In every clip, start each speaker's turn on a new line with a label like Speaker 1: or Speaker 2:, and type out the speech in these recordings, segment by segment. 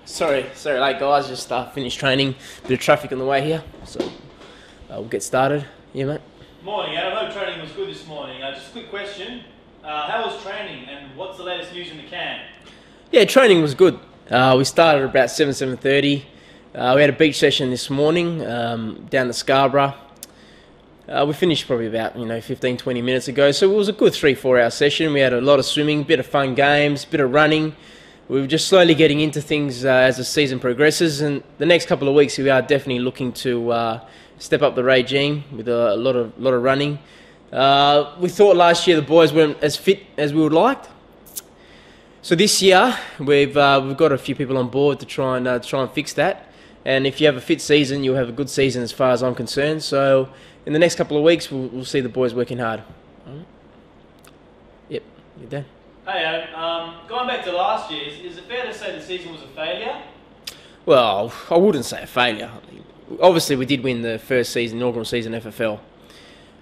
Speaker 1: Sorry, late guys. Just finished training. Bit of traffic on the way here, so we'll get started. Yeah, mate.
Speaker 2: Morning, Adam. I hope training was good this morning. Just a quick question. How was training and what's the latest news in the camp?
Speaker 1: Yeah, training was good. We started about 7:30. We had a beach session this morning down to Scarborough. We finished probably about 15-20 minutes ago, so it was a good 3-4 hour session. We had a lot of swimming, bit of fun games, bit of running. We were just slowly getting into things as the season progresses, and the next couple of weeks we are definitely looking to step up the regime with a lot of running. We thought last year the boys weren't as fit as we would like, so this year we've got a few people on board to try and fix that. And if you have a fit season, you'll have a good season as far as I'm concerned. So in the next couple of weeks, we'll see the boys working hard. Yep, you're done.
Speaker 2: Hey, Adam, going back to last year, is it fair to say the season was a failure?
Speaker 1: Well, I wouldn't say a failure. Obviously, we did win the first season, inaugural season FFL.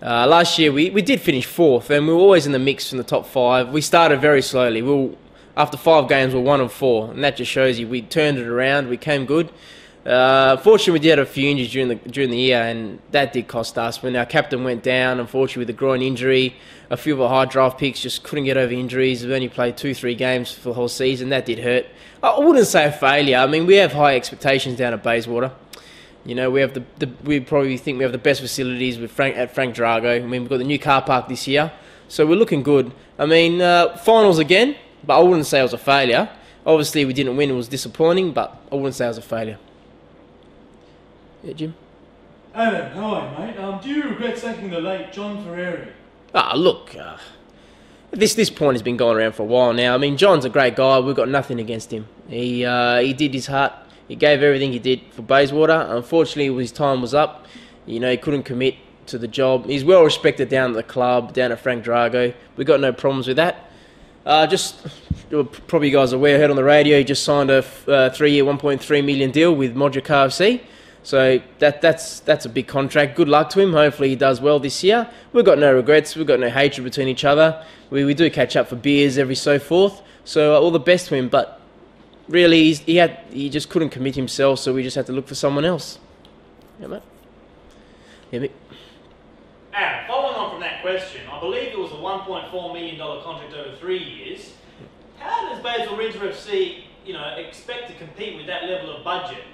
Speaker 1: Last year, we did finish 4th, and we were always in the mix from the top 5. We started very slowly. After 5 games, we were 1 of 4, and that just shows you we turned it around. We came good. Fortunately, we did have a few injuries during the year, and that did cost us. When our captain went down, unfortunately, with a groin injury, a few of our high draft picks just couldn't get over injuries. We've only played 2-3 games for the whole season. That did hurt. I wouldn't say a failure. I mean, we have high expectations down at Bayswater. We probably think we have the best facilities at Frank Drago. I mean, we've got the new car park this year, so we're looking good. I mean, finals again, but I wouldn't say it was a failure. Obviously, we didn't win. It was disappointing, but I wouldn't say it was a failure. Yeah, Jim?
Speaker 3: Adam, hi mate. Do you regret sacking the late John Ferreri?
Speaker 1: Look, this point has been going around for a while now. I mean, John's a great guy. We've got nothing against him. He did his heart. He gave everything he did for Bayswater. Unfortunately, his time was up. He couldn't commit to the job. He's well respected down at the club, down at Frank Drago. We've got no problems with that. Probably you guys are aware, heard on the radio, he just signed a 3-year, $1.3 million deal with Modric KFC. So that's a big contract. Good luck to him. Hopefully he does well this year. We've got no regrets. We've got no hatred between each other. We do catch up for beers every so forth. So all the best to him. But really, he just couldn't commit himself. So we just had to look for someone else. Yeah, mate. Yeah, mate.
Speaker 2: Adam, following on from that question, I believe it was a $1.4 million contract over 3 years. How does Bayswater Ridge FC, expect to compete with that level of budget?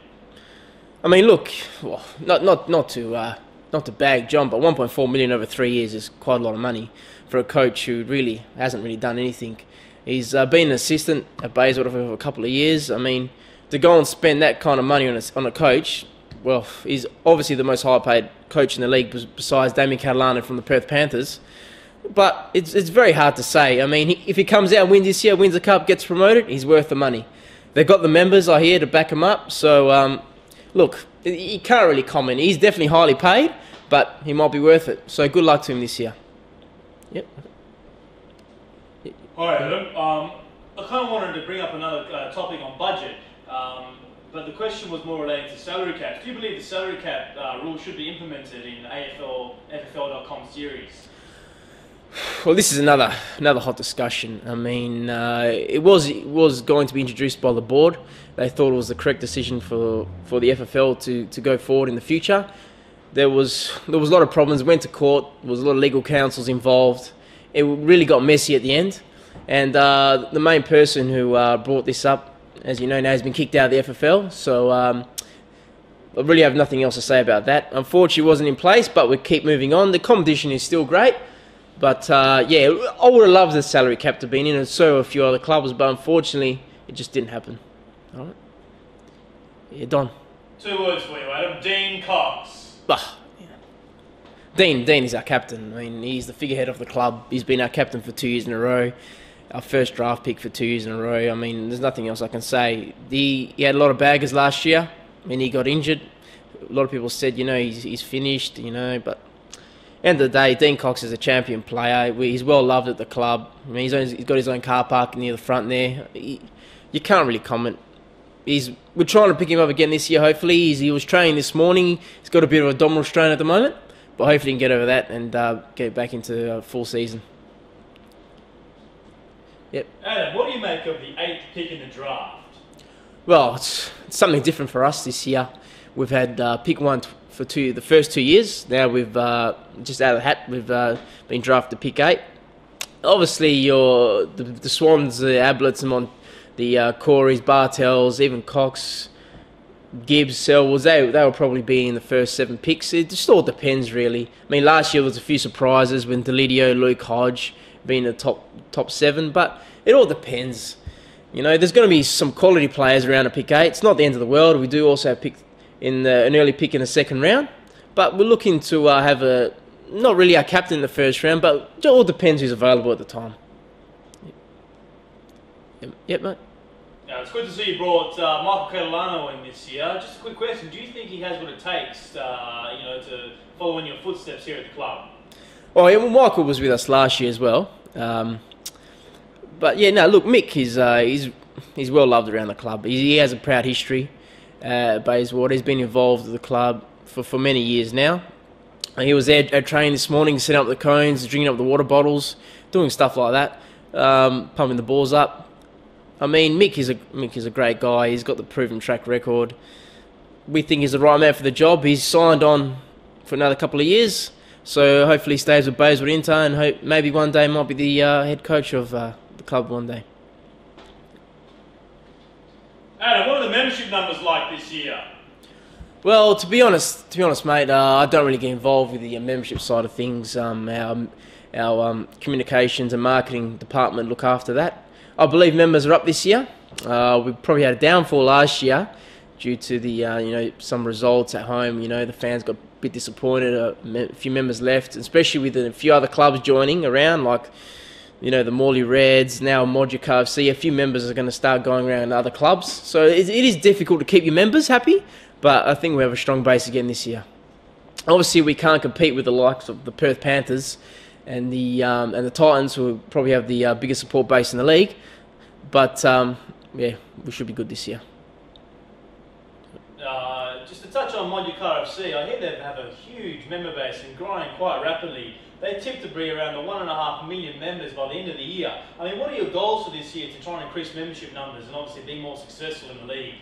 Speaker 1: I mean, look, well, not to bag John, but 1.4 million over 3 years is quite a lot of money for a coach who really hasn't done anything. He's been an assistant at Bayswater for a couple of years. I mean, to go and spend that kind of money on a coach, well, he's obviously the most high-paid coach in the league besides Damien Catalano from the Perth Panthers. But it's very hard to say. I mean, if he comes out and wins this year, wins the cup, gets promoted, he's worth the money. They've got the members, I hear, to back him up. So, look, he can't really comment. He's definitely highly paid, but he might be worth it. So good luck to him this year. Yep.
Speaker 2: All right, Adam. I kind of wanted to bring up another topic on budget, but the question was more related to salary caps. Do you believe the salary cap rule should be implemented in the aflffl.com series?
Speaker 1: Well, this is another hot discussion. I mean, it was going to be introduced by the board. They thought it was the correct decision for the FFL to go forward in the future. There was a lot of problems. Went to court. There was a lot of legal counsels involved. It really got messy at the end. And the main person who brought this up, as you know now, has been kicked out of the FFL. So I really have nothing else to say about that. Unfortunately, it wasn't in place, but we keep moving on. The competition is still great. But, yeah, I would have loved the salary cap to be in, and so a few other clubs, but unfortunately, it just didn't happen. All right? Yeah, Don.
Speaker 2: 2 words for you, Adam. Dean Cox.
Speaker 1: Yeah. Dean is our captain. I mean, he's the figurehead of the club. He's been our captain for 2 years in a row. Our first draft pick for 2 years in a row. I mean, there's nothing else I can say. He had a lot of baggers last year. I mean, he got injured. A lot of people said, he's finished, but... End of the day, Dean Cox is a champion player. He's well loved at the club. I mean, he's got his own car park near the front there. You can't really comment. We're trying to pick him up again this year, hopefully. He was training this morning. He's got a bit of abdominal strain at the moment, but hopefully he can get over that and get back into full season. Yep.
Speaker 2: Adam, what do you make of the 8th pick in the draft?
Speaker 1: Well, it's something different for us this year. We've had pick one for the first 2 years. Now we've just out of the hat. We've been drafted pick 8. Obviously, the Swans, the Ablets, the Coreys, Bartels, even Cox, Gibbs, Selwells, they will probably be in the first 7 picks. It just all depends, really. I mean, last year there was a few surprises when Delidio, Luke Hodge being the top 7, but it all depends. You know, there's going to be some quality players around a pick 8. It's not the end of the world. We do also have an early pick in the second round, but we're looking to have not really our captain in the first round, but it all depends who's available at the time. Yep, mate.
Speaker 2: Now, it's good to see you brought Michael Catalano in this year. Just a quick question: do you think he has what it takes, to follow in your footsteps here at the club?
Speaker 1: Oh, yeah, well, Michael was with us last year as well. But yeah, no, look, Mick, he's well loved around the club. He has a proud history at Bayswater. He's been involved with the club for many years now. He was there at training this morning, setting up the cones, drinking up the water bottles, doing stuff like that, pumping the balls up. I mean, Mick is a great guy. He's got the proven track record. We think he's the right man for the job. He's signed on for another couple of years, so hopefully he stays with Bayswater Inter, and maybe one day might be the head coach of the club one day.
Speaker 2: Adam, what are the membership numbers like this year?
Speaker 1: Well, to be honest, mate, I don't really get involved with the membership side of things. Our communications and marketing department look after that. I believe members are up this year. We probably had a downfall last year due to the some results at home. The fans got a bit disappointed. A few members left, especially with a few other clubs joining around, like the Morley Reds, now Modular KFC. A few members are going to start going around other clubs, so it is difficult to keep your members happy. But I think we have a strong base again this year. Obviously, we can't compete with the likes of the Perth Panthers and the Titans, who probably have the biggest support base in the league. But yeah, we should be good this year.
Speaker 2: Just to touch on Modular KFC, I hear they have a huge member base and growing quite rapidly. They tip to be around the 1.5 million members by the end of the year. I mean, what are your goals for this year to try and increase membership numbers and obviously be more successful in the league?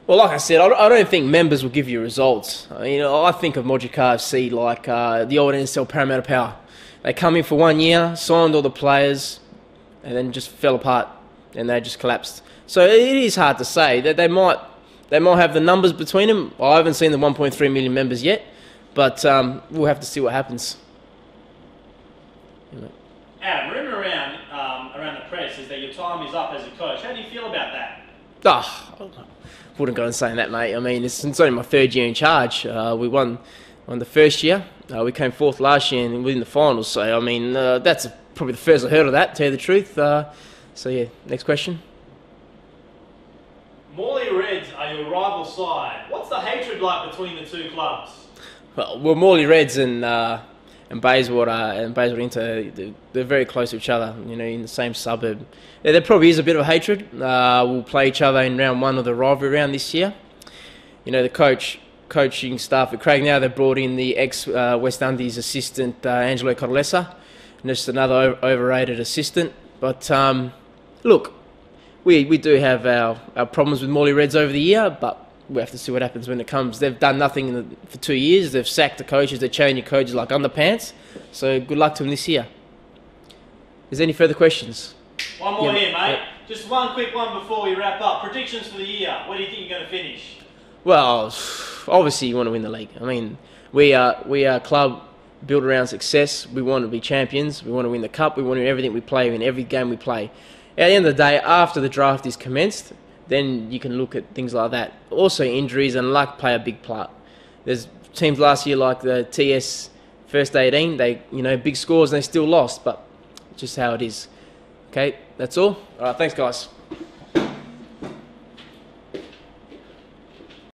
Speaker 1: Well, like I said, I don't think members will give you results. I think of Modular KFC like the old NSL Parramatta Power. They come in for 1 year, signed all the players, and then just fell apart, and they just collapsed. So it is hard to say that they might have the numbers between them. I haven't seen the 1.3 million members yet, but we'll have to see what happens.
Speaker 2: Adam, rumour around the press is that your time is up as a coach. How do you feel about that?
Speaker 1: I wouldn't go and saying that, mate. I mean, it's only my 3rd year in charge. We won the first year. We came 4th last year and within the finals. So, I mean, that's probably the first I heard of that, to tell you the truth. So, yeah, next question.
Speaker 2: Morley Reds are your rival side. What's the hatred like between the two clubs?
Speaker 1: Well, Morley Reds and Bayswater Inter, they're very close to each other, in the same suburb. Yeah, there probably is a bit of hatred. We'll play each other in round 1 of the rivalry round this year. The coaching staff at Craig now, they've brought in the ex-West Indies assistant, Angelo Cordolesa, and just another overrated assistant. But, look, we do have our problems with Morley Reds over the year, but we have to see what happens when it comes. They've done nothing for 2 years. They've sacked the coaches. They're changing coaches like underpants. So good luck to them this year. Is there any further questions?
Speaker 2: One more here, mate. Yep. Just one quick one before we wrap up. Predictions for the year. Where do you think you're going to finish?
Speaker 1: Well, obviously you want to win the league. I mean, we are a club built around success. We want to be champions. We want to win the cup. We want to win everything we play, in every game we play. At the end of the day, after the draft is commenced, then you can look at things like that. Also, injuries and luck play a big part. There's teams last year like the TS First 18, they big scores and they still lost, but just how it is. Okay, that's all. All right, thanks guys.